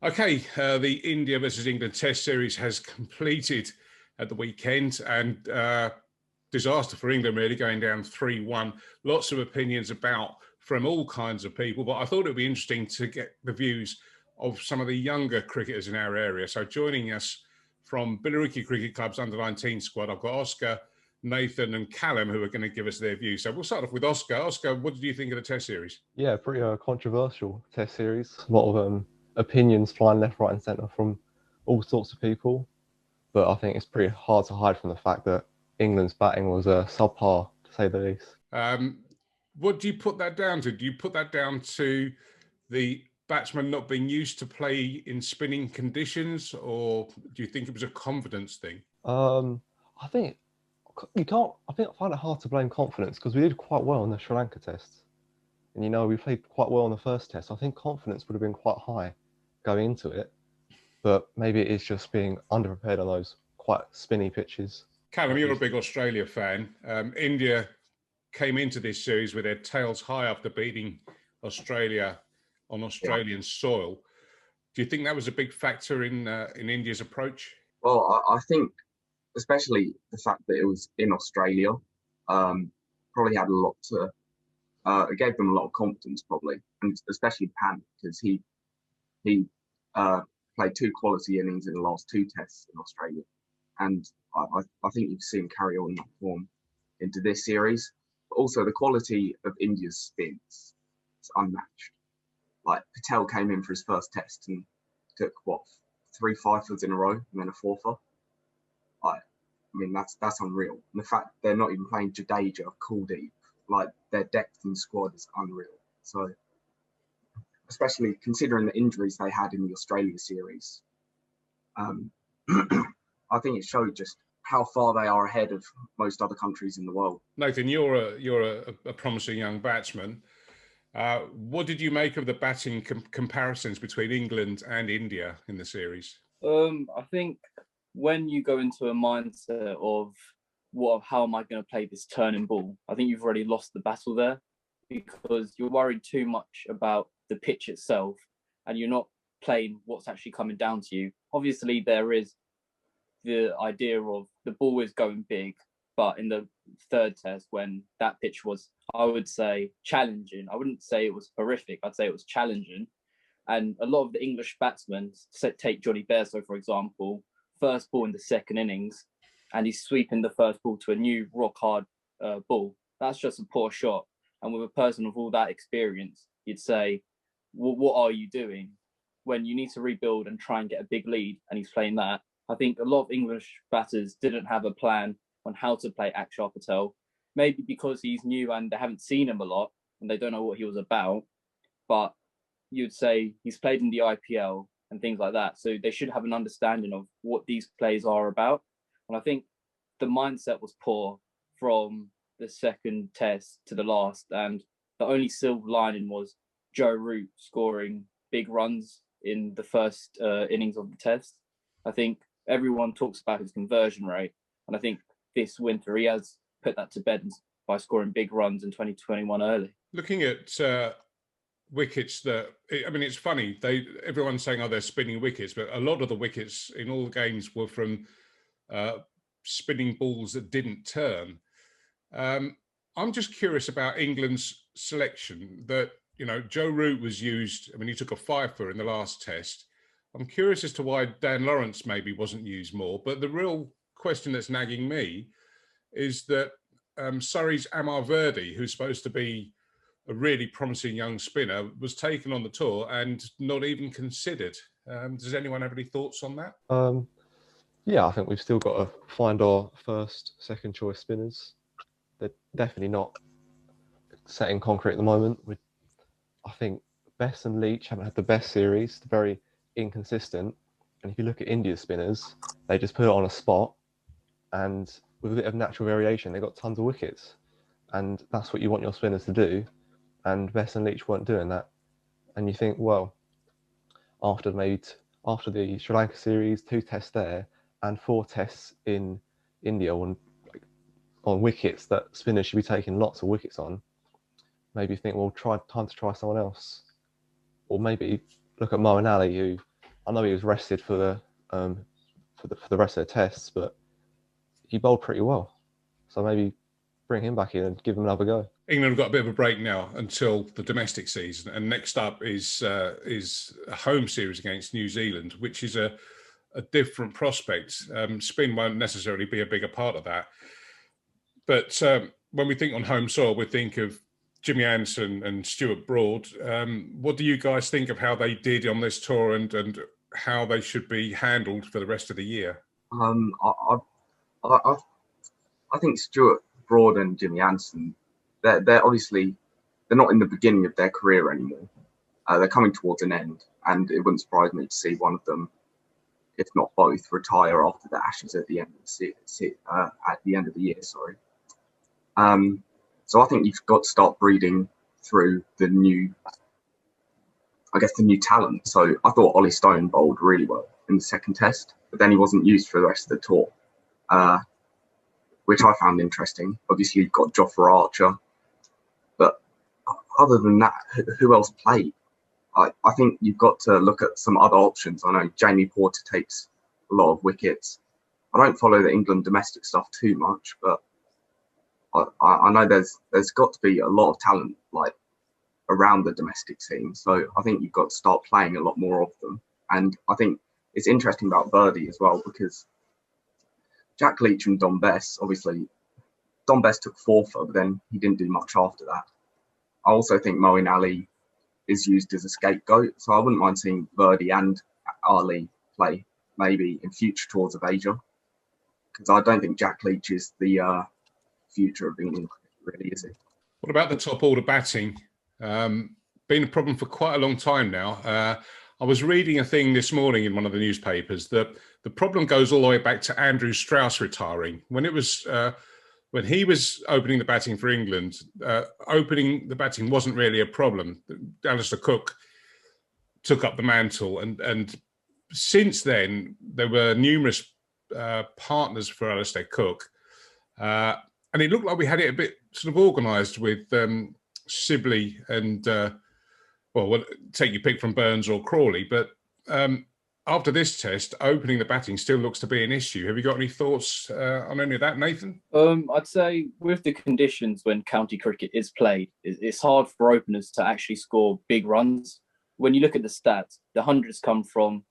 Okay, the India versus England Test series has completed at the weekend, and disaster for England, really, going down 3-1. Lots of opinions from all kinds of people, but I thought it would be interesting to get the views of some of the younger cricketers in our area. So joining us from Billericay Cricket Club's under-19 squad, I've got Oscar, Nathan and Callum, who are going to give us their views. So we'll start off with Oscar. Oscar, what did you think of the Test series? Yeah, pretty controversial Test series. A lot of opinions flying left, right, and centre from all sorts of people. But I think it's pretty hard to hide from the fact that England's batting was subpar, to say the least. What do you put that down to? Do you put that down to the batsman not being used to play in spinning conditions, or do you think it was a confidence thing? I think you can't. I find it hard to blame confidence because we did quite well in the Sri Lanka Test, and we played quite well in the first Test. I think confidence would have been quite high going into it, but maybe it is just being underprepared on those quite spinny pitches. Callum, you're a big Australia fan. India came into this series with their tails high after beating Australia on Australian soil. Do you think that was a big factor in India's approach? Well, I think especially the fact that it was in Australia probably had a lot to. It gave them a lot of confidence, probably, and especially Pant, because he played 2 quality innings in the last 2 tests in Australia, and I think you've seen him carry on that form into this series. But also the quality of India's spins is unmatched. Like Patel came in for his first test and took 3 fifers in a row and then a 4fer. I mean that's unreal. And the fact they're not even playing Jadeja, Kuldeep, like their depth in squad is unreal. So especially considering the injuries they had in the Australia series, I think it showed just how far they are ahead of most other countries in the world. Nathan, you're a promising young batsman. What did you make of the batting comparisons between England and India in the series? I think when you go into a mindset of how am I going to play this turning ball, I think you've already lost the battle there, because you're worried too much about the pitch itself and you're not playing what's actually coming down to you. Obviously, there is the idea of the ball is going big, but in the third test, when that pitch was, I would say, challenging, I wouldn't say it was horrific, I'd say it was challenging. And a lot of the English batsmen, take Johnny Bairstow, for example, first ball in the second innings, and he's sweeping the first ball to a new rock hard ball. That's just a poor shot. And with a person of all that experience, you'd say, well, what are you doing when you need to rebuild and try and get a big lead? And he's playing that. I think a lot of English batters didn't have a plan on how to play Akshar Patel, maybe because he's new and they haven't seen him a lot and they don't know what he was about. But you'd say he's played in the IPL and things like that. So they should have an understanding of what these plays are about. And I think the mindset was poor from the second test to the last. And the only silver lining was Joe Root scoring big runs in the first innings of the test. I think everyone talks about his conversion rate. And I think this winter he has put that to bed by scoring big runs in 2021 early. Looking at wickets it's funny. Everyone's saying, they're spinning wickets, but a lot of the wickets in all the games were from spinning balls that didn't turn. I'm just curious about England's selection. That Joe Root was used. He took a 5fer in the last test. I'm curious as to why Dan Lawrence maybe wasn't used more. But the real question that's nagging me is that Surrey's Amar Verdi, who's supposed to be a really promising young spinner, was taken on the tour and not even considered. Does anyone have any thoughts on that? Yeah, I think we've still got to find our first, second choice spinners. They're definitely not set in concrete at the moment. I think Bess and Leach haven't had the best series. They're very inconsistent. And if you look at India's spinners, they just put it on a spot, and with a bit of natural variation, they got tons of wickets. And that's what you want your spinners to do. And Bess and Leach weren't doing that. And you think, well, after the Sri Lanka series, 2 tests there, and 4 tests in India on wickets that spinners should be taking lots of wickets on, maybe think, well, time to try someone else. Or maybe look at Moeen Ali, who I know he was rested for the rest of the tests, but he bowled pretty well. So maybe bring him back in and give him another go. England have got a bit of a break now until the domestic season, and next up is a home series against New Zealand, which is a different prospect. Spin won't necessarily be a bigger part of that, but when we think on home soil, we think of Jimmy Anderson and Stuart Broad. What do you guys think of how they did on this tour and how they should be handled for the rest of the year? I think Stuart Broad and Jimmy Anderson, they're obviously, they're not in the beginning of their career anymore. They're coming towards an end, and it wouldn't surprise me to see one of them, if not both, retire after the Ashes at the end of the year. Sorry. So I think you've got to start breeding through the new talent. So I thought Ollie Stone bowled really well in the second test, but then he wasn't used for the rest of the tour, which I found interesting. Obviously, you've got Jofra Archer, but other than that, who else played? I think you've got to look at some other options. I know Jamie Porter takes a lot of wickets. I don't follow the England domestic stuff too much, but I know there's got to be a lot of talent like around the domestic team. So I think you've got to start playing a lot more of them. And I think it's interesting about Birdie as well, because Jack Leach and Dom Bess, obviously, Dom Bess took 4 for, but then he didn't do much after that. I also think Moeen Ali is used as a scapegoat, so I wouldn't mind seeing Birdie and Ali play maybe in future tours of Asia, because I don't think Jack Leach is the future of England, really, is it? What about the top order batting? Been a problem for quite a long time now. I was reading a thing this morning in one of the newspapers that the problem goes all the way back to Andrew Strauss retiring. When he was opening the batting for England, opening the batting wasn't really a problem. Alistair Cook took up the mantle, and since then there were numerous partners for Alistair Cook, and it looked like we had it a bit sort of organised with Sibley and well, take your pick from Burns or Crawley, but after this test, opening the batting still looks to be an issue. Have you got any thoughts on any of that, Nathan? I'd say with the conditions when county cricket is played, it's hard for openers to actually score big runs. When you look at the stats, the hundreds come from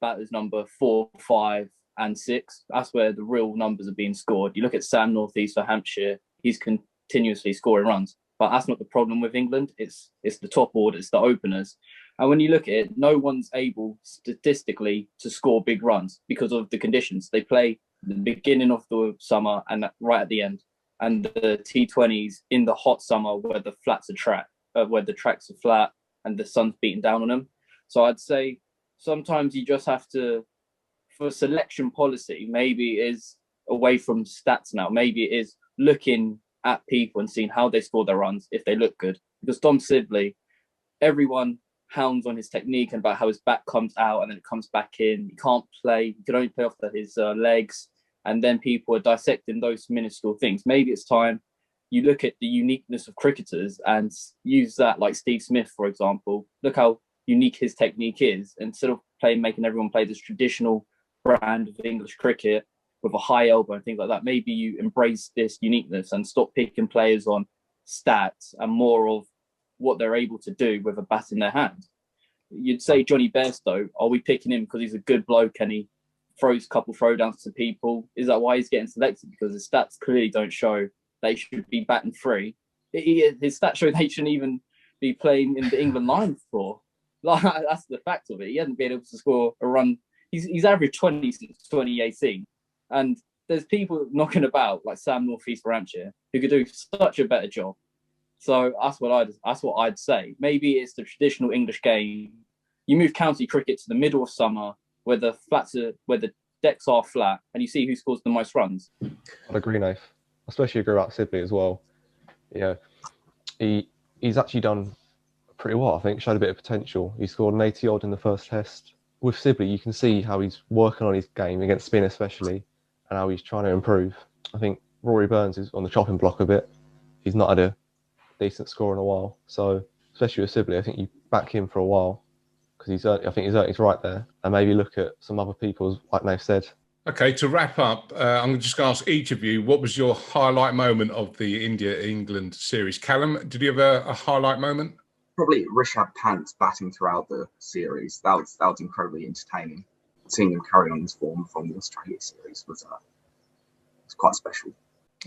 batters number 4, 5, and 6. That's where the real numbers are being scored. You look at Sam Northeast for Hampshire, he's continuously scoring runs. But that's not the problem with England. It's the top order, it's the openers. And when you look at it, no one's able statistically to score big runs because of the conditions. They play the beginning of the summer and right at the end. And the T20s in the hot summer where the where the tracks are flat and the sun's beating down on them. So I'd say sometimes you just have to, for selection policy, maybe it is away from stats now. Maybe it is looking at people and seeing how they score their runs if they look good. Because Dom Sibley, everyone hounds on his technique and about how his back comes out and then it comes back in. He can't play. He can only play off his legs. And then people are dissecting those minuscule things. Maybe it's time you look at the uniqueness of cricketers and use that, like Steve Smith, for example. Look how unique his technique is. Instead of making everyone play this traditional brand of English cricket with a high elbow and things like that, maybe you embrace this uniqueness and stop picking players on stats and more of what they're able to do with a bat in their hand. You'd say Johnny Bairstow, are we picking him because he's a good bloke and he throws a couple throwdowns to people? Is that why he's getting selected? Because his stats clearly don't show they should be batting free. His stats show they shouldn't even be playing in the England line for. Like, that's the fact of it. He hasn't been able to score a run. He's averaged 20 since 2018. And there's people knocking about like Sam Northeast for Hampshire who could do such a better job. So that's what I'd say. Maybe it's the traditional English game. You move county cricket to the middle of summer where the decks are flat, and you see who scores the most runs. I'd agree, Nath. Especially agree about Sibley as well. Yeah, he's actually done pretty well. I think showed a bit of potential. He scored an 80 odd in the first test. With Sibley, you can see how he's working on his game against spin, especially, and how he's trying to improve. I think Rory Burns is on the chopping block a bit. He's not had a decent score in a while. So, especially with Sibley, I think you back him for a while because I think he's right there, and maybe look at some other people's, like they've said. Okay, to wrap up, I'm just going to ask each of you, what was your highlight moment of the India-England series? Callum, did you have a highlight moment? Probably Rishabh Pant's batting throughout the series. That was incredibly entertaining. Seeing him carry on his form from the Australia series was quite special.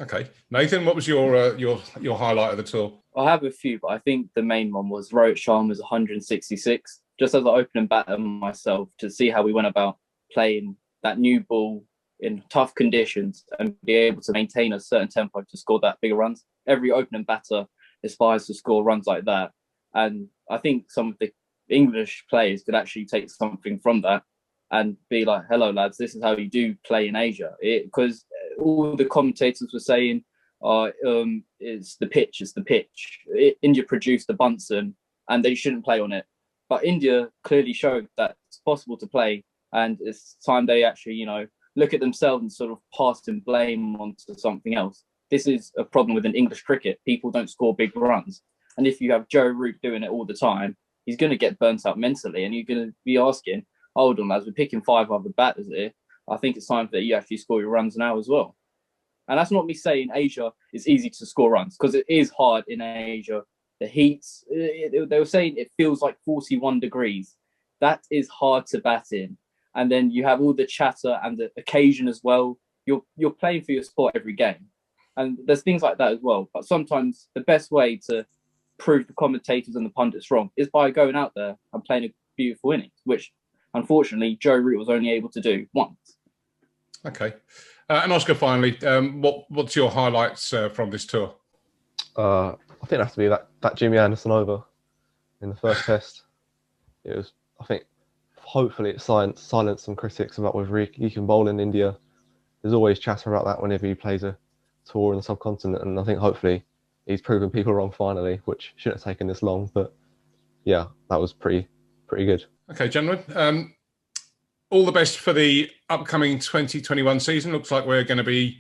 Okay, Nathan, what was your highlight of the tour? I have a few, but I think the main one was Rohit Sharma's 166. Just as an opening batter myself, to see how we went about playing that new ball in tough conditions and be able to maintain a certain tempo to score that bigger runs. Every opening batter aspires to score runs like that. And I think some of the English players could actually take something from that and be like, hello, lads, this is how you do play in Asia. Because all the commentators were saying, it's the pitch. India produced the Bunsen and they shouldn't play on it. But India clearly showed that it's possible to play, and it's time they actually, look at themselves and sort of pass and blame onto something else. This is a problem with an English cricket. People don't score big runs. And if you have Joe Root doing it all the time, he's going to get burnt out mentally. And you're going to be asking, hold on, lads, we're picking 5 other batters here. I think it's time that you actually score your runs now as well. And that's not me saying Asia is easy to score runs, because it is hard in Asia. The heats, they were saying it feels like 41 degrees. That is hard to bat in. And then you have all the chatter and the occasion as well. You're playing for your sport every game. And there's things like that as well. But sometimes the best way to prove the commentators and the pundits wrong is by going out there and playing a beautiful innings, which unfortunately Joe Root was only able to do once. Okay. And Oscar, finally, what's your highlights from this tour? I think it has to be that Jimmy Anderson over in the first test. It was, I think, hopefully it silenced some critics about whether he can bowl in India. There's always chatter about that whenever he plays a tour in the subcontinent, and I think hopefully he's proven people wrong finally, which shouldn't have taken this long. But yeah, that was pretty good. Okay, gentlemen. All the best for the upcoming 2021 season. Looks like we're going to be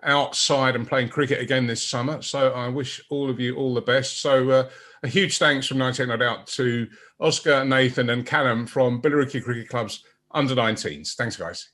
outside and playing cricket again this summer. So I wish all of you all the best. So a huge thanks from 98 Not Out to Oscar, Nathan and Callum from Billericay Cricket Club's under-19s. Thanks, guys.